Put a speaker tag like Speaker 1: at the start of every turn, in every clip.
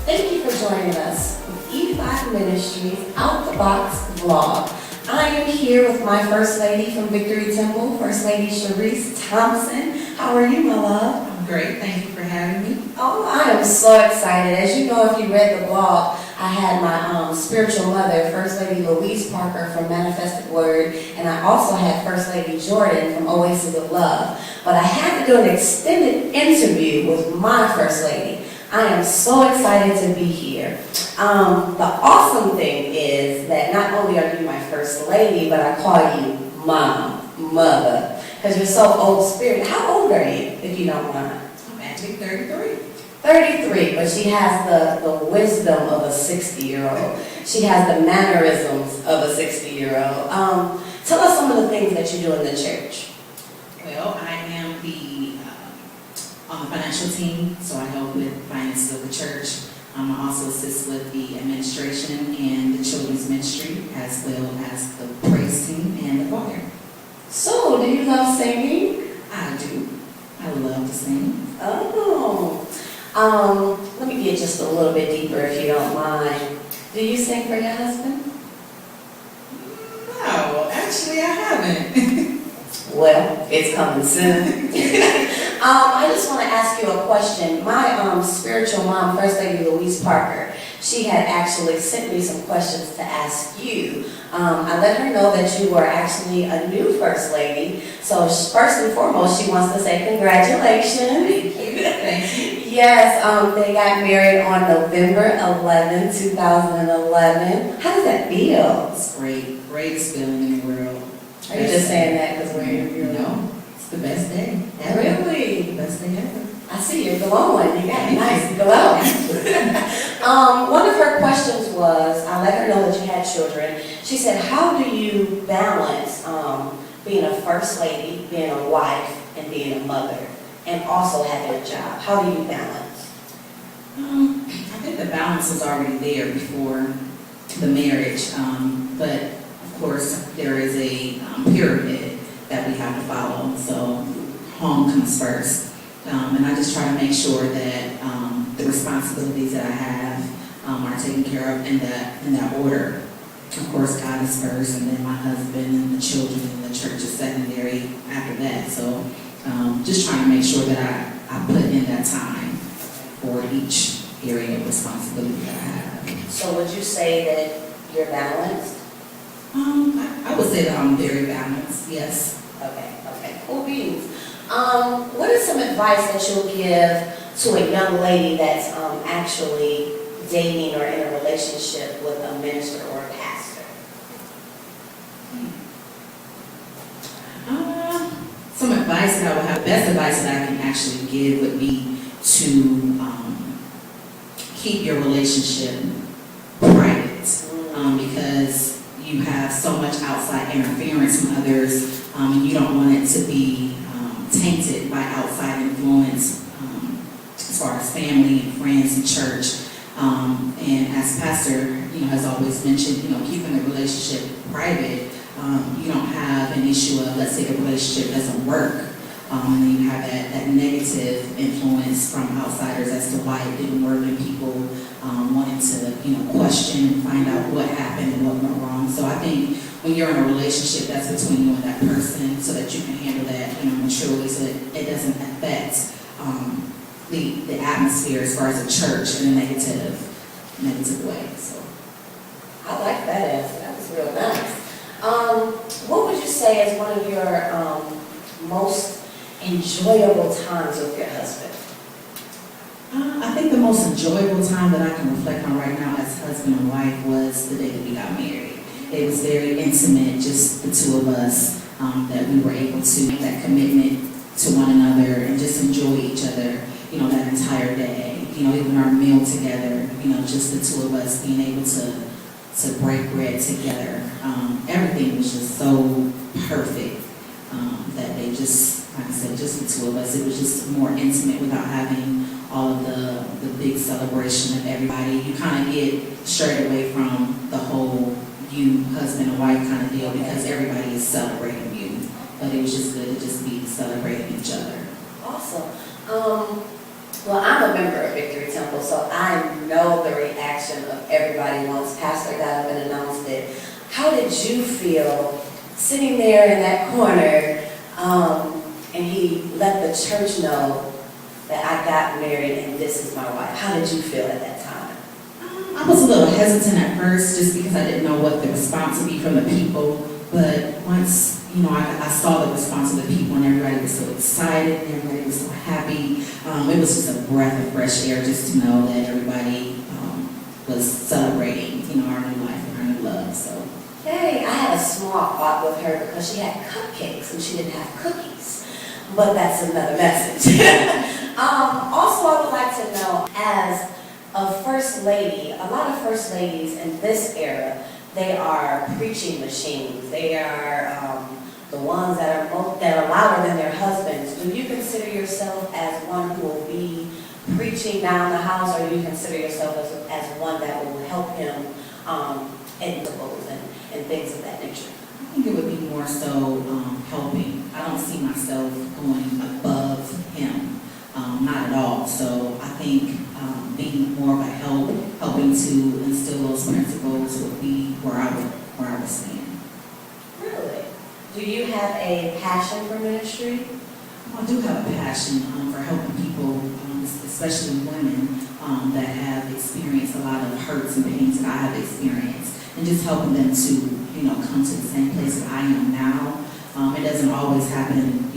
Speaker 1: Thank you for joining us with E5 Ministries Out the Box vlog. I am here with my First Lady from Victory Temple, First Lady Sharice Thompson. How are you, my love?
Speaker 2: I'm great. Thank you for having me.
Speaker 1: Oh, I am so excited. As you know, if you read the blog, I had my spiritual mother, First Lady Louise Parker from Manifested Word, and I also had First Lady Jordan from Oasis of Love. But I had to do an extended interview with my First Lady. I am so excited to be here. The awesome thing is that not only are you my First Lady, but I call you Mom, Mother, because you're so old spirit. How old are you, if you don't mind?
Speaker 2: I'm actually 33.
Speaker 1: 33, but she has the wisdom of a 60-year-old. She has the mannerisms of a 60-year-old. Tell us some of the things that you do in the church.
Speaker 2: Well, I am on the financial team, so I help with finances of the church. I also assist with the administration and the children's ministry, as well as the praise team and the choir.
Speaker 1: So, do you love singing?
Speaker 2: I do. I love to sing.
Speaker 1: Oh. Let me get just a little bit deeper, if you don't mind. Do you sing for your husband?
Speaker 2: No, actually I haven't.
Speaker 1: Well, it's coming soon. I just want to ask you a question. My spiritual mom, First Lady Louise Parker, she had actually sent me some questions to ask you. I let her know that you were actually a new First Lady. So first and foremost, she wants to say congratulations.
Speaker 2: Thank you. Thank you.
Speaker 1: Yes, they got married on November 11, 2011. How does that feel?
Speaker 2: It's great. Greatest feeling in the world.
Speaker 1: Are you just saying that because we're in your
Speaker 2: No, it's the best day ever.
Speaker 1: Really?
Speaker 2: The best day ever.
Speaker 1: I see you're glowing. You got a nice glow. One of her questions was, I let her know that you had children. She said, how do you balance being a first lady, being a wife, and being a mother, and also having a job? How do you balance?
Speaker 2: I think the balance was already there before the marriage, but of course there is a pyramid that we have to follow. So home comes first. And I just try to make sure that the responsibilities that I have are taken care of in that order. Of course, God is first, and then my husband and the children and the church is secondary after that. So just trying to make sure that I put in that time for each area of responsibility that I have.
Speaker 1: So would you say that you're balanced?
Speaker 2: I would say that I'm very balanced, yes.
Speaker 1: Okay, cool beans. What is some advice that you'll give to a young lady that's actually dating or in a relationship with a minister or a pastor?
Speaker 2: Some advice that I would have, the best advice that I can actually give would be to keep your relationship private, because you have so much outside interference from others, and you don't want it to be tainted by outside influence, as far as family and friends and church. And as Pastor, has always mentioned, keeping the relationship private. You don't have an issue of, let's say the relationship doesn't work, and then you have that negative influence from outsiders as to why it didn't work, and people wanting to, question and find out what happened and what went wrong. So I think when you're in a relationship, that's between you and that person, so that you can handle that, maturely, so that it doesn't affect the atmosphere as far as a church in a negative way. So
Speaker 1: I like that answer. That was real nice. What would you say is one of your most enjoyable times with your husband?
Speaker 2: I think the most enjoyable time that I can reflect on right now as husband and wife was the day that we got married. It was very intimate, just the two of us, that we were able to make that commitment to one another and just enjoy each other, that entire day. Even our meal together, just the two of us being able to break bread together. Everything was just so perfect that they just, like I said, just the two of us. It was just more intimate without having all of the big celebration of everybody. You kind of get straight away from the whole you husband and wife kind of deal because everybody is celebrating you. But it was just good to just be celebrating each other.
Speaker 1: Awesome. Well, I'm a member of Victory Temple, so I know the reaction of everybody once Pastor got up and announced it. How did you feel sitting there in that corner and he let the church know that I got married and this is my wife? How did you feel at that time?
Speaker 2: I was a little hesitant at first just because I didn't know what the response would be from the people. But once, I saw the response of the people and everybody was so excited and everybody was so happy. It was just a breath of fresh air just to know that everybody was celebrating, our new life and our new love. So.
Speaker 1: Hey, I had a small thought with her because she had cupcakes and she didn't have cookies. But that's another message. Also, I would like to know, as a first lady, a lot of first ladies in this era, they are preaching machines. They are the ones that are louder than their husbands. Do you consider yourself as one who will be preaching down the house, or do you consider yourself as one that will help him in goals and things of that nature?
Speaker 2: I think it would be more so helping. I don't see myself going above him, not at all. So I think being more of a helping to instill those principles would be where I would stand.
Speaker 1: Really? Do you have a passion for ministry?
Speaker 2: I do have a passion for helping people, especially women that have experienced a lot of hurts and pains that I have experienced, and just helping them to, come to the same place that I am now. It doesn't always happen,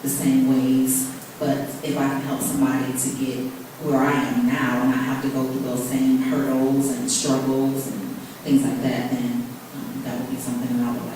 Speaker 2: the same ways, but if I can help somebody to get where I am now and not have to go through those same hurdles and struggles and things like that, then that would be something that I would like.